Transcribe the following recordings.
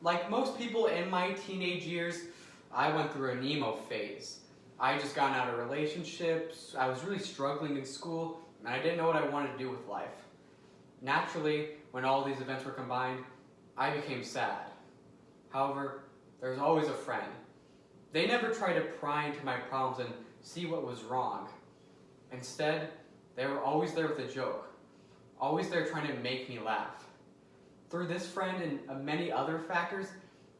Like most people in my teenage years, I went through an emo phase. I had just gotten out of relationships, I was really struggling in school, and I didn't know what I wanted to do with life. Naturally, when all these events were combined, I became sad. However, there's always a friend. They never tried to pry into my problems and see what was wrong. Instead, they were always there with a joke, always there trying to make me laugh. Through this friend and many other factors,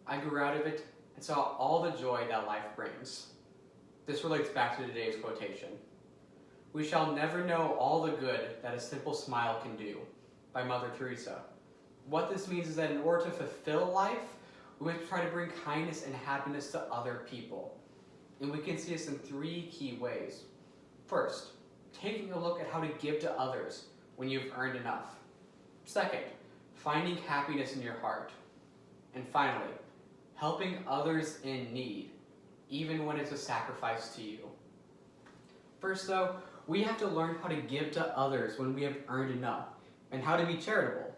I grew out of it and saw all the joy that life brings. This relates back to today's quotation. We shall never know all the good that a simple smile can do, by Mother Teresa. What this means is that in order to fulfill life, we must try to bring kindness and happiness to other people. And we can see this in three key ways. First, taking a look at how to give to others when you've earned enough. Second, finding happiness in your heart. And finally, helping others in need, even when it's a sacrifice to you. First though, we have to learn how to give to others when we have earned enough, and how to be charitable.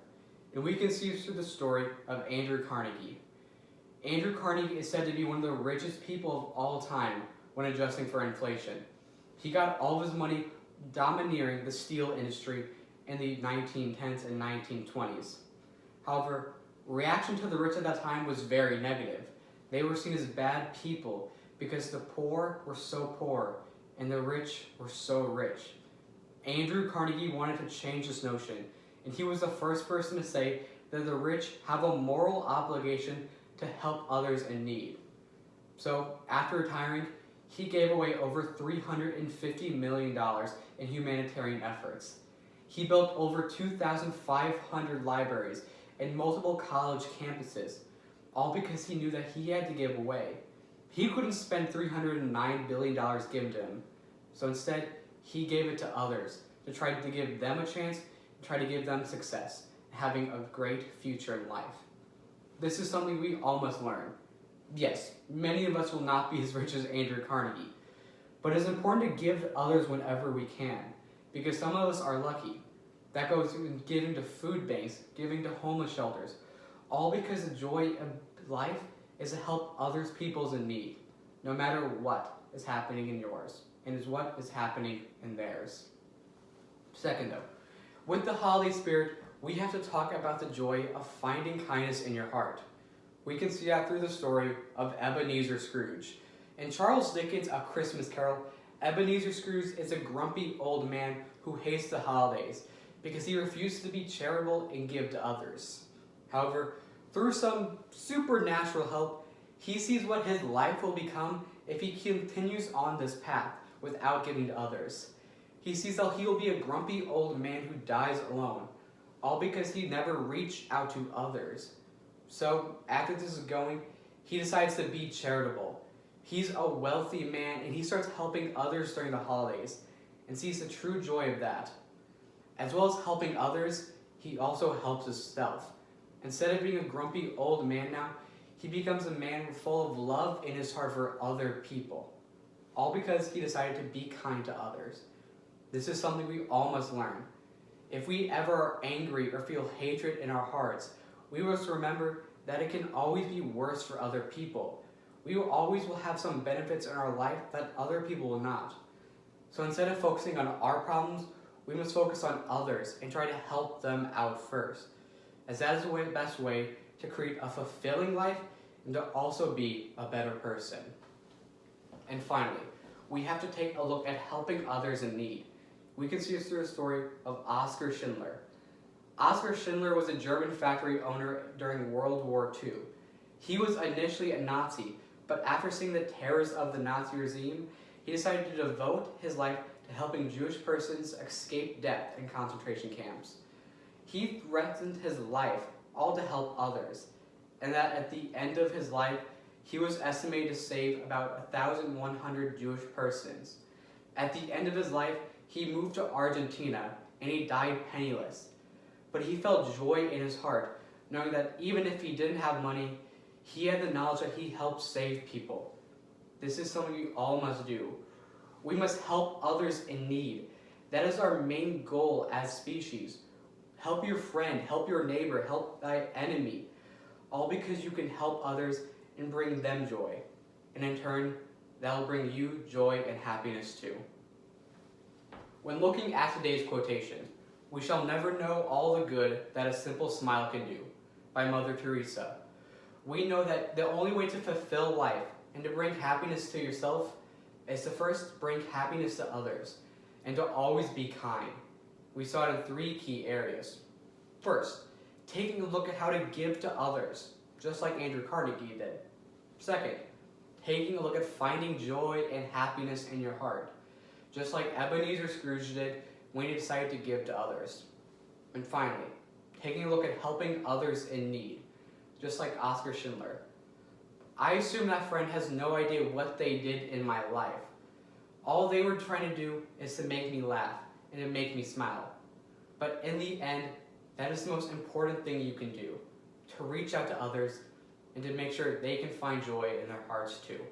And we can see this through the story of Andrew Carnegie. Andrew Carnegie is said to be one of the richest people of all time when adjusting for inflation. He got all of his money domineering the steel industry in the 1910s and 1920s. However, reaction to the rich at that time was very negative. They were seen as bad people because the poor were so poor and the rich were so rich. Andrew Carnegie wanted to change this notion, and he was the first person to say that the rich have a moral obligation to help others in need. So, after retiring, he gave away over $350 million in humanitarian efforts. He built over 2,500 libraries and multiple college campuses, all because he knew that he had to give away. He couldn't spend $309 billion given to him, so instead, he gave it to others to try to give them a chance, and try to give them success, having a great future in life. This is something we all must learn. Yes, many of us will not be as rich as Andrew Carnegie, but it's important to give to others whenever we can, because some of us are lucky. That goes in giving to food banks, giving to homeless shelters, all because the joy of life is to help others peoples in need, no matter what is happening in yours, and is what is happening in theirs. Second though, with the holiday spirit, we have to talk about the joy of finding kindness in your heart. We can see that through the story of Ebenezer Scrooge. In Charles Dickens' A Christmas Carol, Ebenezer Scrooge is a grumpy old man who hates the holidays because he refuses to be charitable and give to others. However, through some supernatural help, he sees what his life will become if he continues on this path without giving to others. He sees that he will be a grumpy old man who dies alone, all because he never reached out to others. So, after this is going, he decides to be charitable. He's a wealthy man and he starts helping others during the holidays and sees the true joy of that. As well as helping others, he also helps himself. Instead of being a grumpy old man now, he becomes a man full of love in his heart for other people. All because he decided to be kind to others. This is something we all must learn. If we ever are angry or feel hatred in our hearts, we must remember that it can always be worse for other people. We will always have some benefits in our life that other people will not. So instead of focusing on our problems, we must focus on others and try to help them out first, as that is the best way to create a fulfilling life and to also be a better person. And finally, we have to take a look at helping others in need. We can see this through the story of Oskar Schindler. Oskar Schindler was a German factory owner during World War II. He was initially a Nazi, but after seeing the terrors of the Nazi regime, he decided to devote his life to helping Jewish persons escape death in concentration camps. He threatened his life, all to help others, and that at the end of his life, he was estimated to save about 1,100 Jewish persons. At the end of his life, he moved to Argentina, and he died penniless. But he felt joy in his heart, knowing that even if he didn't have money, he had the knowledge that he helped save people. This is something we all must do. We must help others in need. That is our main goal as species. Help your friend, help your neighbor, help thy enemy. all because you can help others and bring them joy. And in turn, that will bring you joy and happiness too. When looking at today's quotation, "We shall never know all the good that a simple smile can do," by Mother Teresa, we know that the only way to fulfill life and to bring happiness to yourself is to first bring happiness to others and to always be kind. We saw it in 3 key areas. First, taking a look at how to give to others, just like Andrew Carnegie did. Second, taking a look at finding joy and happiness in your heart, just like Ebenezer Scrooge did when he decided to give to others. And finally, taking a look at helping others in need, just like Oskar Schindler. I assume that friend has no idea what they did in my life. All they were trying to do is to make me laugh and to make me smile. But in the end, that is the most important thing you can do, to reach out to others and to make sure they can find joy in their hearts too.